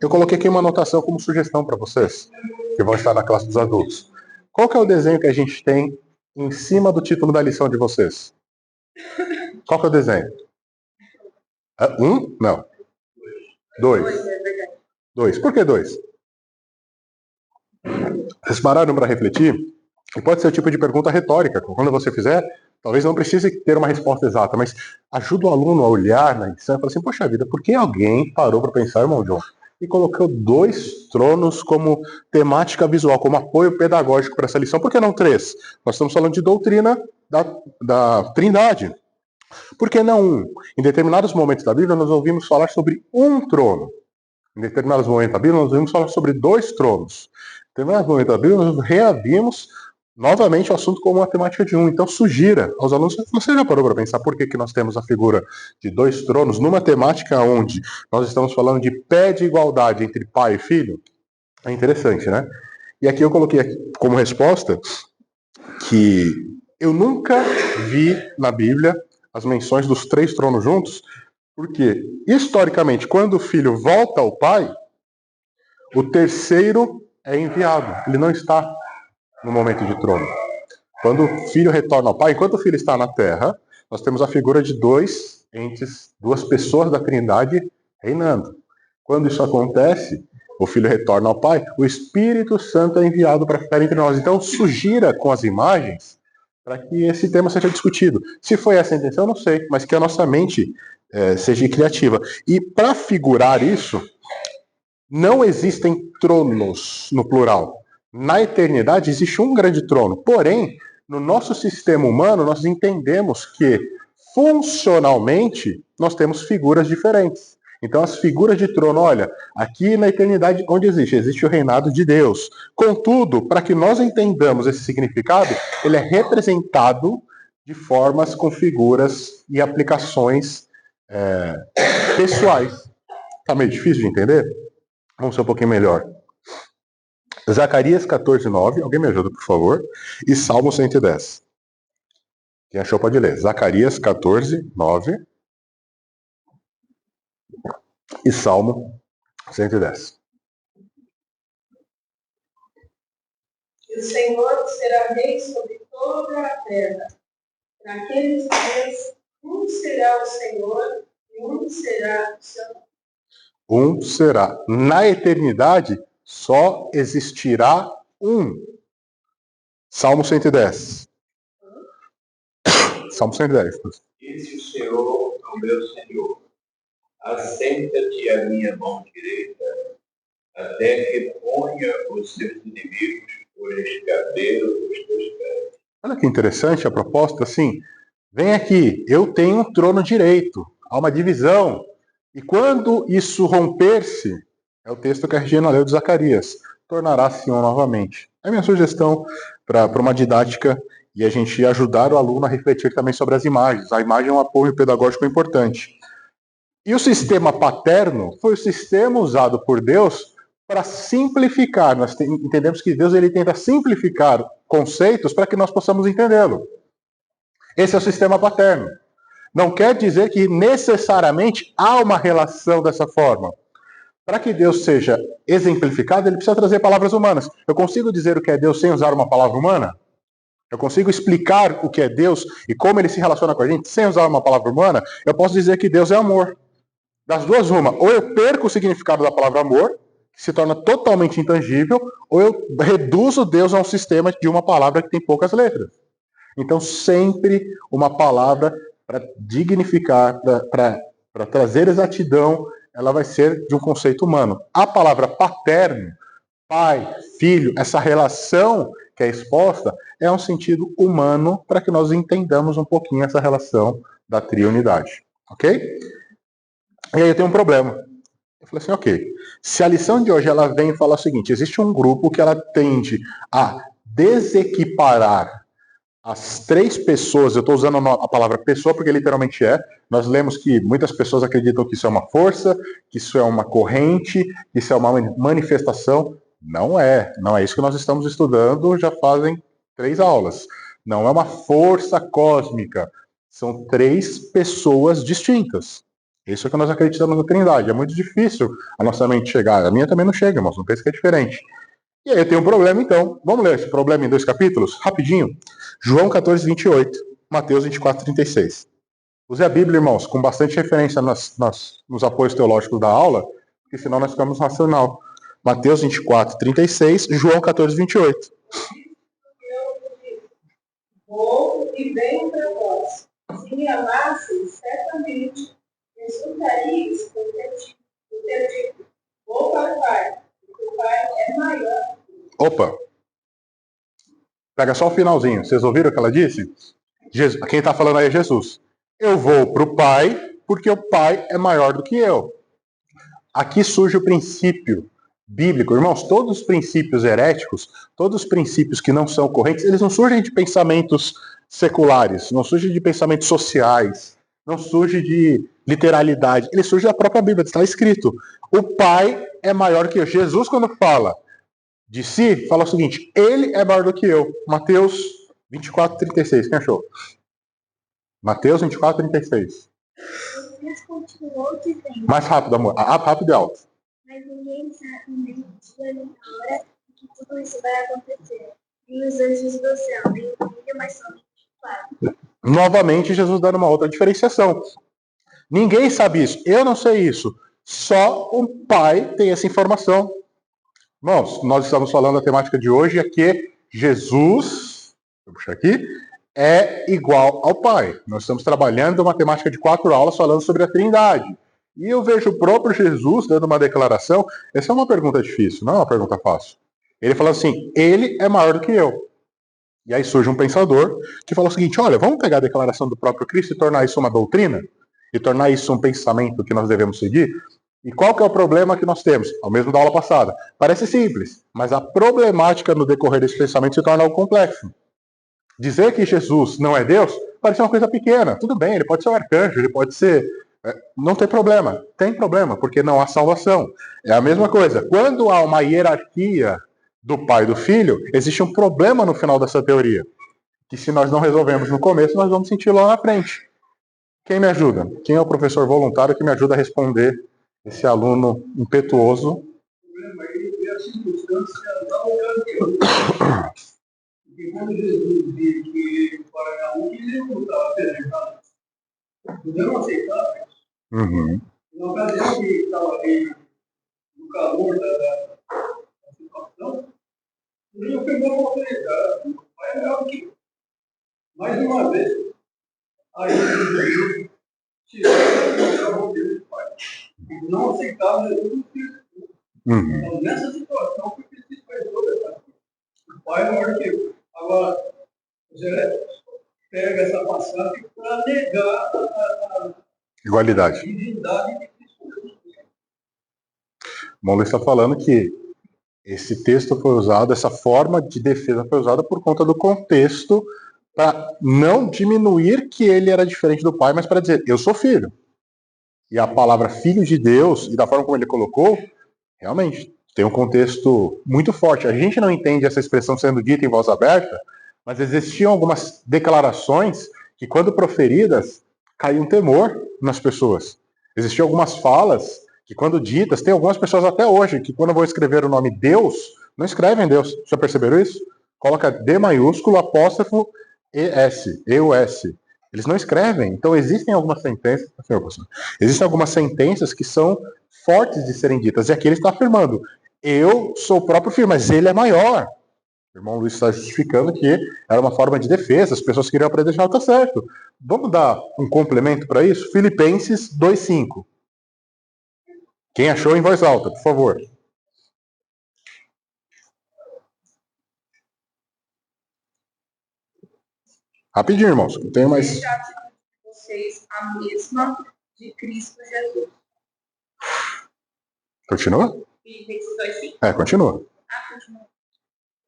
Eu coloquei aqui uma anotação como sugestão para vocês, que vão estar na classe dos adultos. Qual que é o desenho que a gente tem em cima do título da lição de vocês? Qual que é o desenho? Um? Não. Dois. Dois. Por que dois? Vocês pararam para refletir? E pode ser o tipo de pergunta retórica. Quando você fizer, talvez não precise ter uma resposta exata, mas ajuda o aluno a olhar na lição e falar assim, poxa vida, por que alguém parou para pensar, irmão John, e colocou dois tronos como temática visual, como apoio pedagógico para essa lição? Por que não três? Nós estamos falando de doutrina da Trindade. Por que não um? Em determinados momentos da Bíblia, nós ouvimos falar sobre um trono. Em determinados momentos da Bíblia, nós ouvimos falar sobre dois tronos. Em determinados momentos da Bíblia, nós reavimos novamente o assunto como uma temática de um. Então, sugira aos alunos, você já parou para pensar por que nós temos a figura de dois tronos numa temática onde nós estamos falando de pé de igualdade entre pai e filho? É interessante, né? E aqui eu coloquei como resposta que eu nunca vi na Bíblia as menções dos três tronos juntos, porque, historicamente, quando o filho volta ao pai, o terceiro é enviado. Ele não está no momento de trono. Quando o filho retorna ao pai, enquanto o filho está na terra, nós temos a figura de dois entes, duas pessoas da Trindade reinando. Quando isso acontece, o filho retorna ao pai, o Espírito Santo é enviado para ficar entre nós. Então, sugira com as imagens para que esse tema seja discutido. Se foi essa a intenção, não sei, mas que a nossa mente seja criativa. E para figurar isso, não existem tronos no plural. Na eternidade existe um grande trono. Porém, no nosso sistema humano, nós entendemos que, funcionalmente, nós temos figuras diferentes. Então, as figuras de trono, olha, aqui na eternidade, onde existe? Existe o reinado de Deus. Contudo, para que nós entendamos esse significado, ele é representado de formas com figuras e aplicações pessoais. Tá meio difícil de entender? Vamos ser um pouquinho melhor. Zacarias 14:9, alguém me ajuda, por favor? E Salmo 110. Quem achou pode ler. Zacarias 14:9 e Salmo 110. E o Senhor será rei sobre toda a terra. Naqueles dias, um será o Senhor e um será o seu nome. Um será. Na eternidade, só existirá um. Salmo 110. Salmo 110. Disse o Senhor ao meu Senhor: assenta-te à minha mão direita, até que ponha os seus inimigos por escabelo dos teus pés. Olha que interessante a proposta, assim. Vem aqui, eu tenho um trono direito. Há uma divisão. E quando isso romper-se, é o texto que a Regina leu de Zacarias, tornará-se um novamente. É a minha sugestão para uma didática e a gente ajudar o aluno a refletir também sobre as imagens. A imagem é um apoio pedagógico importante. E o sistema paterno foi o sistema usado por Deus para simplificar. Nós entendemos que Deus ele tenta simplificar conceitos para que nós possamos entendê-lo. Esse é o sistema paterno. Não quer dizer que necessariamente há uma relação dessa forma. Para que Deus seja exemplificado, ele precisa trazer palavras humanas. Eu consigo dizer o que é Deus sem usar uma palavra humana? Eu consigo explicar o que é Deus e como ele se relaciona com a gente sem usar uma palavra humana? Eu posso dizer que Deus é amor. Das duas, uma. Ou eu perco o significado da palavra amor, que se torna totalmente intangível, ou eu reduzo Deus a um sistema de uma palavra que tem poucas letras. Então, sempre uma palavra para dignificar, para trazer exatidão, ela vai ser de um conceito humano. A palavra paterno, pai, filho, essa relação que é exposta, é um sentido humano para que nós entendamos um pouquinho essa relação da triunidade. Ok? E aí eu tenho um problema. Eu falei assim, ok. Se a lição de hoje ela vem e fala o seguinte, existe um grupo que ela tende a desequiparar as três pessoas, eu estou usando a palavra pessoa porque literalmente é, nós lemos que muitas pessoas acreditam que isso é uma força, que isso é uma corrente, que isso é uma manifestação. Não é isso que nós estamos estudando, já fazem 3 aulas. Não é uma força cósmica, são 3 pessoas distintas. Isso é que nós acreditamos na Trindade. É muito difícil a nossa mente chegar. A minha também não chega, irmãos. Não pense que é diferente. E aí eu tenho um problema, então. Vamos ler esse problema em 2 capítulos? Rapidinho. João 14, 28. Mateus 24, 36. Use a Bíblia, irmãos, com bastante referência nos apoios teológicos da aula, porque senão nós ficamos racional. Mateus 24, 36, João 14, 28. Vou e venho para vós. Se me amasseis, certamente resultaríeis por ter dito: vou para o Pai, porque o Pai é maior. Opa! Pega só o finalzinho. Vocês ouviram o que ela disse? Quem está falando aí é Jesus. Eu vou para o Pai, porque o Pai é maior do que eu. Aqui surge o princípio bíblico. Irmãos, todos os princípios heréticos, todos os princípios que não são correntes, eles não surgem de pensamentos seculares, não surgem de pensamentos sociais, não surgem de literalidade. Eles surgem da própria Bíblia, está escrito. O Pai é maior que eu. Jesus, quando fala de si, fala o seguinte: ele é maior do que eu. Mateus 24, 36. Quem achou? Mateus 24, 36. Jesus continuou dizendo: Mais rápido, amor. Rápido e alto. mas ninguém sabe nem o dia nem a hora que tudo isso vai acontecer. Nem os anjos do céu, nem o filho, mas somente o Pai. Novamente, Jesus dando uma outra diferenciação. Ninguém sabe isso. Eu não sei isso. Só o Pai tem essa informação. Irmãos, nós estamos falando da temática de hoje é que Jesus, vou puxar aqui, é igual ao Pai. Nós estamos trabalhando uma temática de 4 aulas falando sobre a Trindade. E eu vejo o próprio Jesus dando uma declaração. Essa é uma pergunta difícil, não é uma pergunta fácil. Ele fala assim: ele é maior do que eu. E aí surge um pensador que fala o seguinte: olha, vamos pegar a declaração do próprio Cristo e tornar isso uma doutrina? E tornar isso um pensamento que nós devemos seguir? E qual que é o problema que nós temos? Ao mesmo da aula passada. Parece simples, mas a problemática no decorrer desse pensamento se torna algo complexo. Dizer que Jesus não é Deus parece uma coisa pequena. Tudo bem, ele pode ser um arcanjo, ele pode ser... Não tem problema. Tem problema, porque não há salvação. É a mesma coisa. Quando há uma hierarquia do pai e do filho, existe um problema no final dessa teoria. Que se nós não resolvemos no começo, nós vamos sentir lá na frente. Quem me ajuda? Quem é o professor voluntário que me ajuda a responder esse aluno impetuoso? O problema aí é a circunstância da ocasião. Porque quando Jesus disse que ele para um, ele não estava apresentado. Eles não aceitavam isso. Uhum. Na ocasião que estava ali no calor da situação, ele não pegou uma autoridade. O pai é melhor que eu. Mais uma vez, aí Jesus tirou o Deus do pai. Não aceitava Jesus no Cristo. Uhum. Então, nessa situação, foi preciso fazer toda essa coisa. O pai é maior que eu. Agora, Zé pega essa passagem para negar a Igualdade. divindade de Cristo. Bom, Luiz está falando que esse texto foi usado, essa forma de defesa foi usada por conta do contexto, para não diminuir que ele era diferente do pai, mas para dizer: eu sou filho. E a palavra filho de Deus, e da forma como ele colocou, realmente tem um contexto muito forte. A gente não entende essa expressão sendo dita em voz aberta, mas existiam algumas declarações que, quando proferidas, caiu um temor nas pessoas. Existiam algumas falas que, quando ditas, tem algumas pessoas até hoje que, quando vão escrever o nome Deus, não escrevem Deus. Já perceberam isso? Coloca D maiúsculo, apóstrofo, ES, EUS. Eles não escrevem. Então existem algumas sentenças, existem algumas sentenças que são fortes de serem ditas. E aqui ele está afirmando: eu sou o próprio filho, mas ele é maior. O irmão Luiz está justificando que era uma forma de defesa, as pessoas queriam aprender, já está certo. Vamos dar um complemento para isso? Filipenses 2,5. Quem achou, em voz alta, por favor. Rapidinho, irmãos. Não tenho mais. Seja a atitude de vocês a mesma de Cristo Jesus. Continua? Filipenses 2:5. Continua. Continua.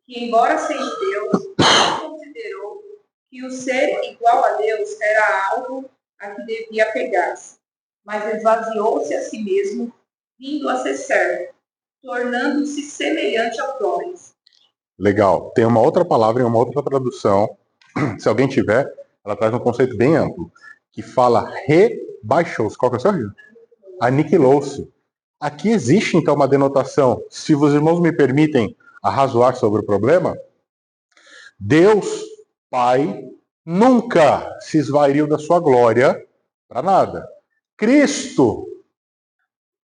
Que, embora seja Deus, não considerou que o ser igual a Deus era algo a que devia apegar-se, mas esvaziou-se a si mesmo, vindo a ser servo, tornando-se semelhante aos homens. Legal. Tem uma outra palavra em uma outra tradução, se alguém tiver, ela traz um conceito bem amplo, que fala baixou-se. Qual que é o seu? Aniquilou-se. Aqui existe, então, uma denotação. Se os irmãos me permitem arrazoar sobre o problema, Deus, Pai, nunca se esvaiu da sua glória para nada. Cristo,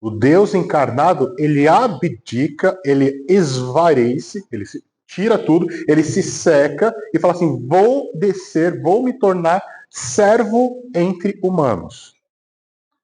o Deus encarnado, ele abdica, ele esvaria-se, ele se tira tudo, ele se seca e fala assim: vou descer, vou me tornar servo entre humanos.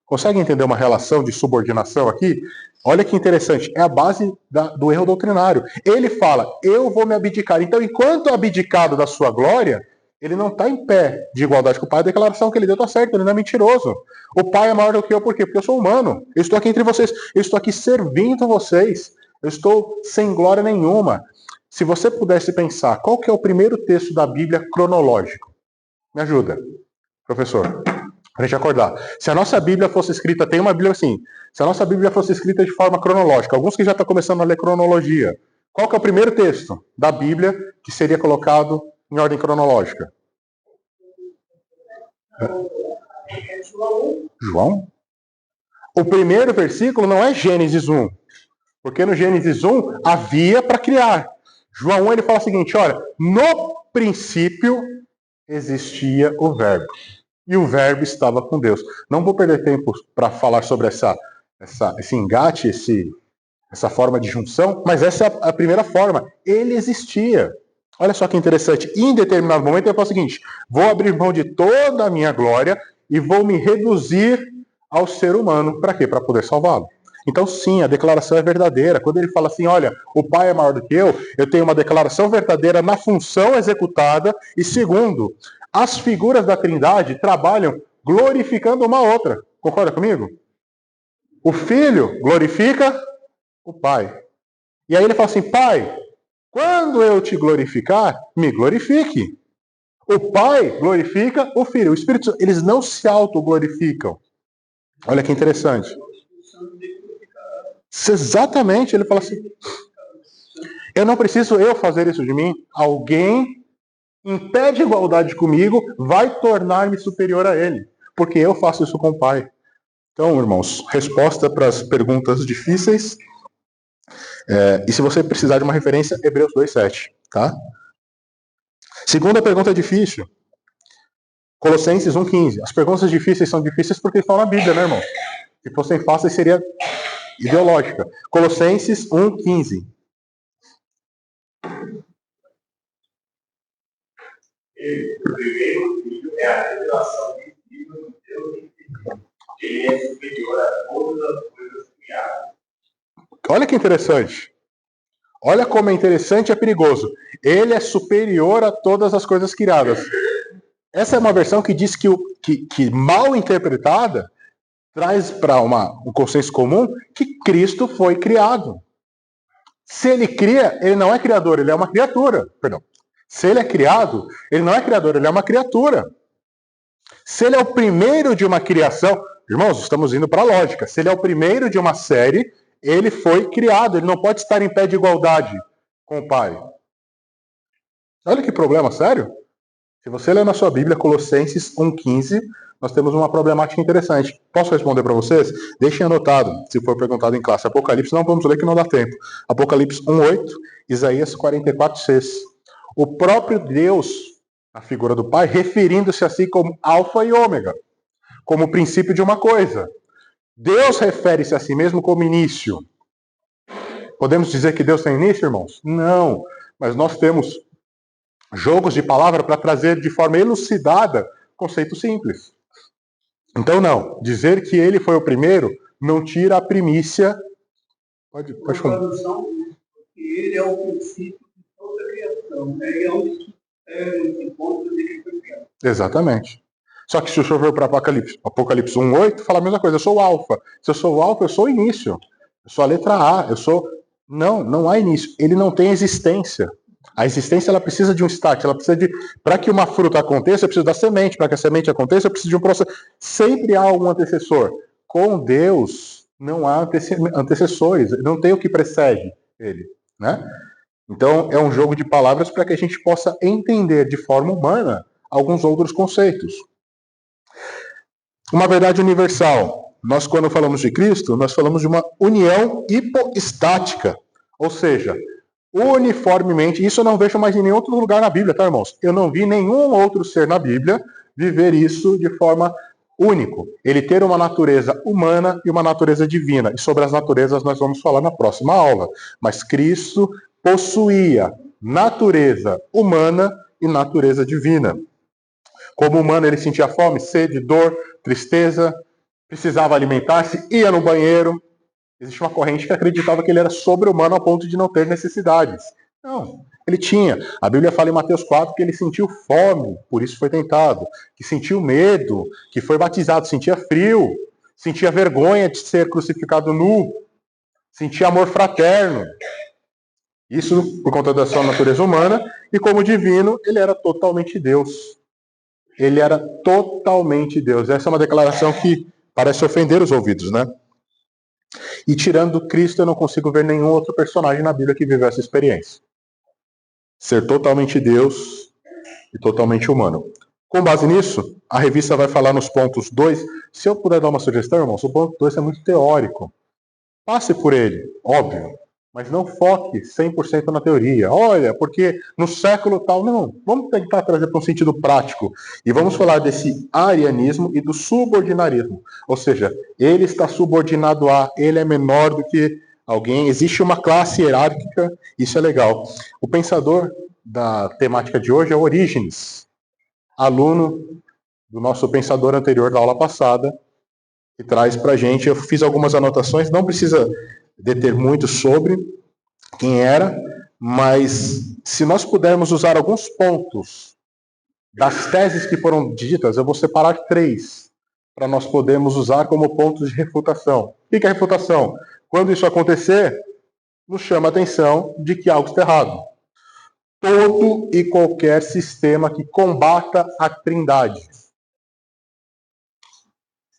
Consegue entender uma relação de subordinação aqui? Olha que interessante, é a base do erro doutrinário. Ele fala: eu vou me abdicar. Então, enquanto abdicado da sua glória, ele não está em pé de igualdade com o Pai. A declaração que ele deu está certa, ele não é mentiroso. O Pai é maior do que eu, por quê? Porque eu sou humano. Eu estou aqui entre vocês, eu estou aqui servindo vocês. Eu estou sem glória nenhuma. Se você pudesse pensar, qual que é o primeiro texto da Bíblia cronológico? Me ajuda, professor. Para a gente acordar. Se a nossa Bíblia fosse escrita, tem uma Bíblia assim, se a nossa Bíblia fosse escrita de forma cronológica, alguns que já estão começando a ler cronologia, qual que é o primeiro texto da Bíblia que seria colocado em ordem cronológica? João? O primeiro versículo não é Gênesis 1, porque no Gênesis 1 havia para criar. João 1 ele fala o seguinte: olha, no princípio existia o Verbo. E o Verbo estava com Deus. Não vou perder tempo para falar sobre esse engate, essa forma de junção, mas essa é a primeira forma. Ele existia. Olha só que interessante. Em determinado momento ele fala o seguinte: vou abrir mão de toda a minha glória e vou me reduzir ao ser humano. Para quê? Para poder salvá-lo. Então, sim, a declaração é verdadeira. Quando ele fala assim: olha, o Pai é maior do que eu tenho uma declaração verdadeira na função executada. E segundo, as figuras da Trindade trabalham glorificando uma outra. Concorda comigo? O Filho glorifica o Pai. E aí ele fala assim: Pai, quando eu te glorificar, me glorifique. O Pai glorifica o Filho. O Espírito Santo, eles não se autoglorificam. Olha que interessante. Exatamente, ele fala assim: eu não preciso eu fazer isso de mim. Alguém em pé de igualdade comigo, vai tornar-me superior a ele, porque eu faço isso com o Pai. Então, irmãos, resposta para as perguntas difíceis. E se você precisar de uma referência, Hebreus 2,7, tá? Segunda pergunta difícil, Colossenses 1,15. As perguntas difíceis são difíceis porque estão na Bíblia, né, irmão? Se fossem fáceis, seria ideológica. Colossenses 1,15. Ele, o primeiro filho, é a revelação visível do Deus infinito. Ele é superior a todas as coisas criadas. Olha que interessante. Olha como é interessante e é perigoso. Ele é superior a todas as coisas criadas. Essa é uma versão que diz que mal interpretada, traz para um consenso comum que Cristo foi criado. Se ele cria, ele não é criador, ele é uma criatura. Perdão. Se ele é criado, ele não é criador, ele é uma criatura. Se ele é o primeiro de uma criação, irmãos, estamos indo para a lógica. Se ele é o primeiro de uma série, ele foi criado, ele não pode estar em pé de igualdade com o Pai. Olha que problema, sério. Se você ler na sua Bíblia Colossenses 1,15, nós temos uma problemática interessante. Posso responder para vocês? Deixem anotado, se for perguntado em classe. Apocalipse, não vamos ler que não dá tempo. Apocalipse 1,8, Isaías 44,6. O próprio Deus, a figura do Pai, referindo-se a si como alfa e ômega, como o princípio de uma coisa. Deus refere-se a si mesmo como início. Podemos dizer que Deus tem início, irmãos? Não, mas nós temos jogos de palavra para trazer de forma elucidada conceito simples. Então, não, dizer que ele foi o primeiro não tira a primícia. Pode falar. Ele é o princípio de toda a criação. Ele é onde se encontra desde que foi criado. Exatamente. Só que se o senhor for para Apocalipse 1,8, fala a mesma coisa. Eu sou o alfa. Se eu sou o alfa, eu sou o início. Eu sou a letra A. Eu sou... Não há início. Ele não tem existência. A existência ela precisa de um start. Ela precisa de... Para que uma fruta aconteça, eu preciso da semente. Para que a semente aconteça, eu preciso de um processo. Sempre há algum antecessor. Com Deus, não há antecessores. Não tem o que precede ele, né? Então, é um jogo de palavras para que a gente possa entender de forma humana alguns outros conceitos. Uma verdade universal. Nós, quando falamos de Cristo, nós falamos de uma união hipostática. Ou seja, uniformemente, isso eu não vejo mais em nenhum outro lugar na Bíblia, tá, irmãos? Eu não vi nenhum outro ser na Bíblia viver isso de forma único. Ele ter uma natureza humana e uma natureza divina. E sobre as naturezas nós vamos falar na próxima aula. Mas Cristo possuía natureza humana e natureza divina. Como humano, ele sentia fome, sede, dor, tristeza, precisava alimentar-se, ia no banheiro. Existe uma corrente que acreditava que ele era sobre-humano a ponto de não ter necessidades. Não, ele tinha. A Bíblia fala em Mateus 4 que ele sentiu fome, por isso foi tentado. Que sentiu medo, que foi batizado, sentia frio, sentia vergonha de ser crucificado nu, sentia amor fraterno. Isso por conta da sua natureza humana. E como divino, ele era totalmente Deus. Ele era totalmente Deus. Essa é uma declaração que parece ofender os ouvidos, né? E tirando Cristo, eu não consigo ver nenhum outro personagem na Bíblia que viveu essa experiência. Ser totalmente Deus e totalmente humano. Com base nisso, a revista vai falar nos pontos 2. Se eu puder dar uma sugestão, irmãos, o ponto 2 é muito teórico. Passe por ele, óbvio. Mas não foque 100% na teoria. Olha, porque no século tal... Não, vamos tentar trazer para um sentido prático. E vamos falar desse arianismo e do subordinarismo. Ou seja, ele está subordinado a... Ele é menor do que alguém. Existe uma classe hierárquica. Isso é legal. O pensador da temática de hoje é Orígenes, aluno do nosso pensador anterior da aula passada, que traz para a gente... Eu fiz algumas anotações, não precisa deter muito sobre quem era, mas se nós pudermos usar alguns pontos das teses que foram ditas, eu vou separar 3 para nós podermos usar como pontos de refutação. O que é refutação? Quando isso acontecer, nos chama a atenção de que algo está errado. Todo e qualquer sistema que combata a Trindade.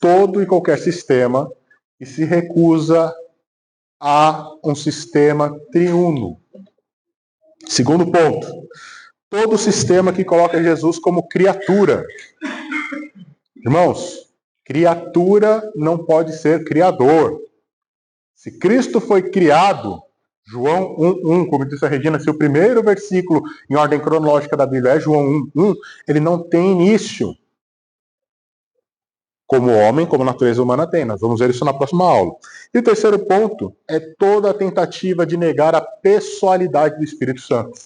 Todo e qualquer sistema que se recusa a um sistema triuno. Segundo ponto, todo sistema que coloca Jesus como criatura. Irmãos, criatura não pode ser criador. Se Cristo foi criado, João 1:1, como disse a Regina, se o primeiro versículo em ordem cronológica da Bíblia é João 1:1, ele não tem início. Como homem, como natureza humana tem. Nós vamos ver isso na próxima aula. E o terceiro ponto é toda a tentativa de negar a pessoalidade do Espírito Santo.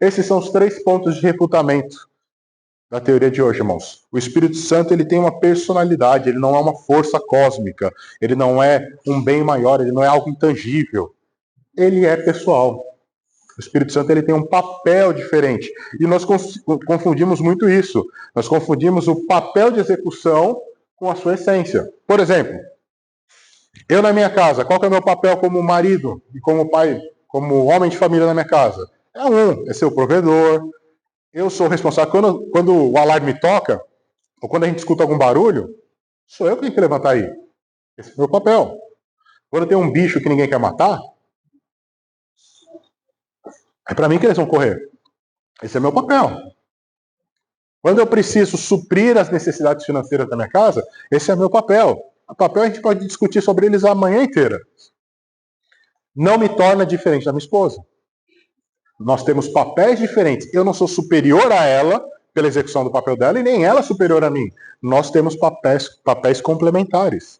Esses são os 3 pontos de refutamento da teoria de hoje, irmãos. O Espírito Santo, ele tem uma personalidade, ele não é uma força cósmica, ele não é um bem maior, ele não é algo intangível. Ele é pessoal. O Espírito Santo, ele tem um papel diferente. E nós confundimos muito isso. Nós confundimos o papel de execução com a sua essência. Por exemplo, eu na minha casa, qual que é o meu papel como marido e como pai, como homem de família na minha casa? É ser o provedor. Eu sou o responsável. Quando o alarme toca, ou quando a gente escuta algum barulho, sou eu que tenho que levantar aí. Esse é o meu papel. Quando tem um bicho que ninguém quer matar, é para mim que eles vão correr. Esse é meu papel. Quando eu preciso suprir as necessidades financeiras da minha casa, esse é meu papel. O papel a gente pode discutir sobre eles a manhã inteira. Não me torna diferente da minha esposa. Nós temos papéis diferentes. Eu não sou superior a ela pela execução do papel dela e nem ela superior a mim. Nós temos papéis complementares.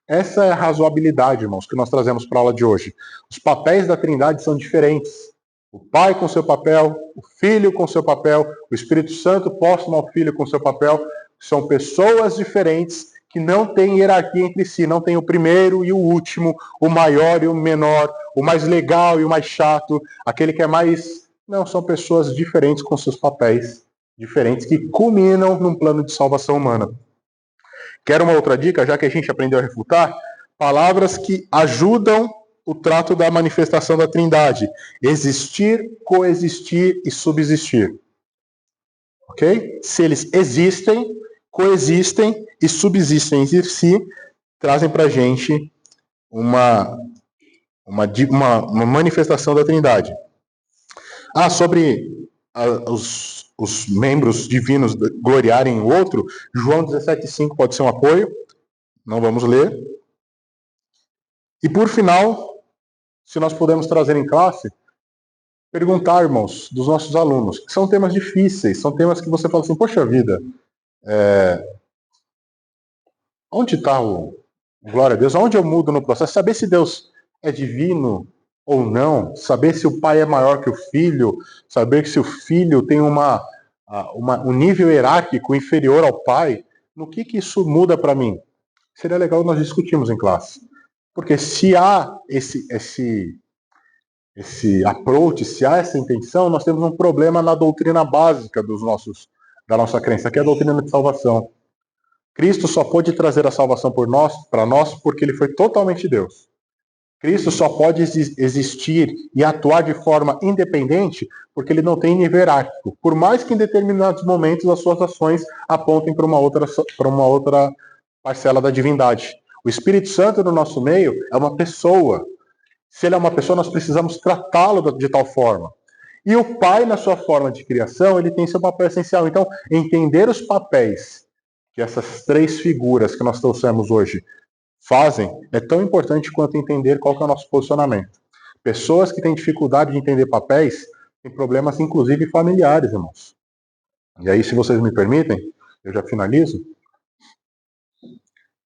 Essa é a razoabilidade, irmãos, que nós trazemos para a aula de hoje. Os papéis da Trindade são diferentes. O Pai com seu papel, o Filho com seu papel, o Espírito Santo próximo ao Filho com seu papel. São pessoas diferentes que não têm hierarquia entre si. Não tem o primeiro e o último, o maior e o menor, o mais legal e o mais chato, aquele que é mais... Não, são pessoas diferentes com seus papéis diferentes que culminam num plano de salvação humana. Quer uma outra dica, já que a gente aprendeu a refutar? Palavras que ajudam o trato da manifestação da Trindade. Existir, coexistir e subsistir. Ok? Se eles existem, coexistem e subsistem entre si, trazem para a gente uma manifestação da Trindade. Sobre os os membros divinos gloriarem o outro, João 17,5 pode ser um apoio. Não vamos ler. E por final, se nós podemos trazer em classe, perguntar, irmãos, dos nossos alunos, que são temas difíceis, são temas que você fala assim, poxa vida, onde está o glória a Deus? Onde eu mudo no processo? Saber se Deus é divino ou não, saber se o pai é maior que o filho, saber se o filho tem um nível hierárquico inferior ao pai, no que isso muda para mim? Seria legal nós discutirmos em classe. Porque se há esse approach, se há essa intenção, nós temos um problema na doutrina básica da nossa crença, que é a doutrina de salvação. Cristo só pôde trazer a salvação para nós porque ele foi totalmente Deus. Cristo só pode existir e atuar de forma independente porque ele não tem nível hierárquico. Por mais que em determinados momentos as suas ações apontem para uma outra parcela da divindade. O Espírito Santo no nosso meio é uma pessoa. Se ele é uma pessoa, nós precisamos tratá-lo de tal forma. E o Pai, na sua forma de criação, ele tem seu papel essencial. Então, entender os papéis que essas três figuras que nós trouxemos hoje fazem é tão importante quanto entender qual que é o nosso posicionamento. Pessoas que têm dificuldade de entender papéis têm problemas, inclusive, familiares, irmãos. E aí, se vocês me permitem, eu já finalizo.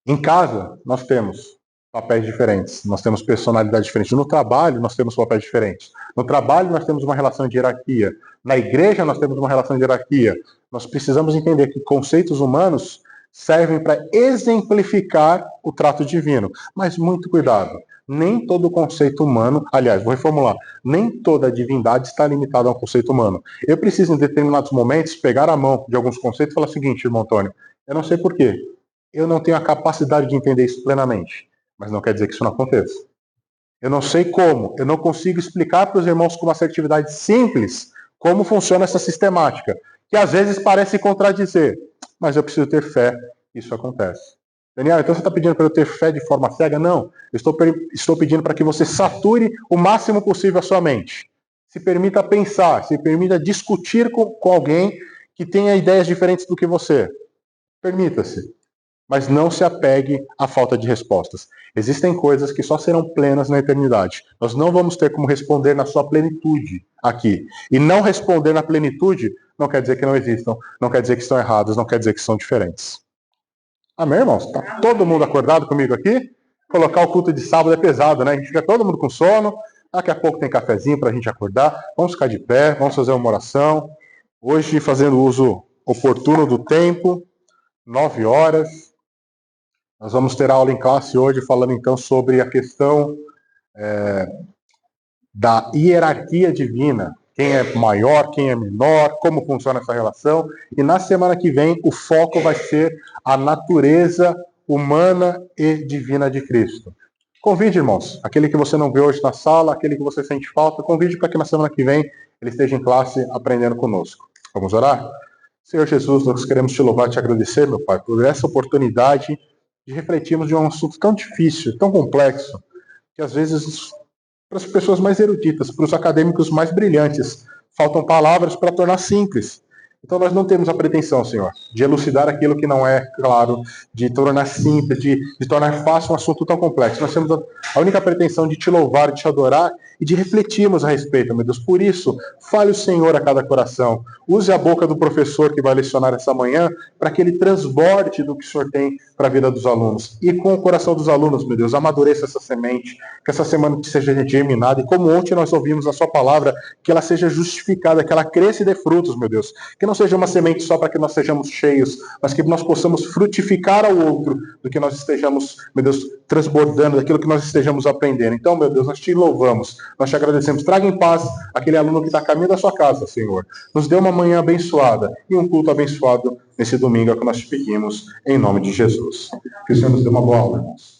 Em casa, nós temos papéis diferentes, nós temos personalidades diferentes. No trabalho, nós temos papéis diferentes. No trabalho, nós temos uma relação de hierarquia. Na igreja, nós temos uma relação de hierarquia. Nós precisamos entender que conceitos humanos servem para exemplificar o trato divino. Mas muito cuidado, nem todo conceito humano, aliás, vou reformular, nem toda divindade está limitada a um conceito humano. Eu preciso, em determinados momentos, pegar a mão de alguns conceitos e falar o seguinte, irmão Antônio, eu não sei porquê, eu não tenho a capacidade de entender isso plenamente, mas não quer dizer que isso não aconteça. Eu não sei como, eu não consigo explicar para os irmãos com uma assertividade simples como funciona essa sistemática, que às vezes parece contradizer, mas eu preciso ter fé, isso acontece. Daniel, então você está pedindo para eu ter fé de forma cega? Não, eu estou pedindo para que você sature o máximo possível a sua mente. Se permita pensar, se permita discutir com alguém que tenha ideias diferentes do que você. Permita-se. Mas não se apegue à falta de respostas. Existem coisas que só serão plenas na eternidade. Nós não vamos ter como responder na sua plenitude aqui. E não responder na plenitude não quer dizer que não existam, não quer dizer que estão errados, não quer dizer que são diferentes. Amém, irmãos? Está todo mundo acordado comigo aqui? Colocar o culto de sábado é pesado, né? A gente fica todo mundo com sono. Daqui a pouco tem cafezinho para a gente acordar. Vamos ficar de pé, vamos fazer uma oração. Hoje, fazendo uso oportuno do tempo, 9 horas. Nós vamos ter aula em classe hoje falando então sobre a questão da hierarquia divina. Quem é maior, quem é menor, como funciona essa relação. E na semana que vem o foco vai ser a natureza humana e divina de Cristo. Convide, irmãos, aquele que você não vê hoje na sala, aquele que você sente falta, convide para que na semana que vem ele esteja em classe aprendendo conosco. Vamos orar? Senhor Jesus, nós queremos te louvar e te agradecer, meu Pai, por essa oportunidade de refletirmos de um assunto tão difícil, tão complexo, que às vezes, para as pessoas mais eruditas, para os acadêmicos mais brilhantes, faltam palavras para tornar simples. Então nós não temos a pretensão, Senhor, de elucidar aquilo que não é claro, de tornar simples, de tornar fácil um assunto tão complexo. Nós temos a única pretensão de te louvar, de te adorar e de refletirmos a respeito, meu Deus. Por isso, fale o Senhor a cada coração. Use a boca do professor que vai lecionar essa manhã para que ele transborde do que o Senhor tem para a vida dos alunos. E com o coração dos alunos, meu Deus, amadureça essa semente, que essa semana seja germinada. E como ontem nós ouvimos a sua palavra, que ela seja justificada, que ela cresça e dê frutos, meu Deus. Que não seja uma semente só para que nós sejamos cheios, mas que nós possamos frutificar ao outro do que nós estejamos, meu Deus, transbordando, daquilo que nós estejamos aprendendo. Então, meu Deus, nós te louvamos, nós te agradecemos. Traga em paz aquele aluno que está a caminho da sua casa, Senhor. Nos dê uma manhã abençoada e um culto abençoado nesse domingo, é o que nós te pedimos, em nome de Jesus. Que o Senhor nos dê uma boa aula, irmãos.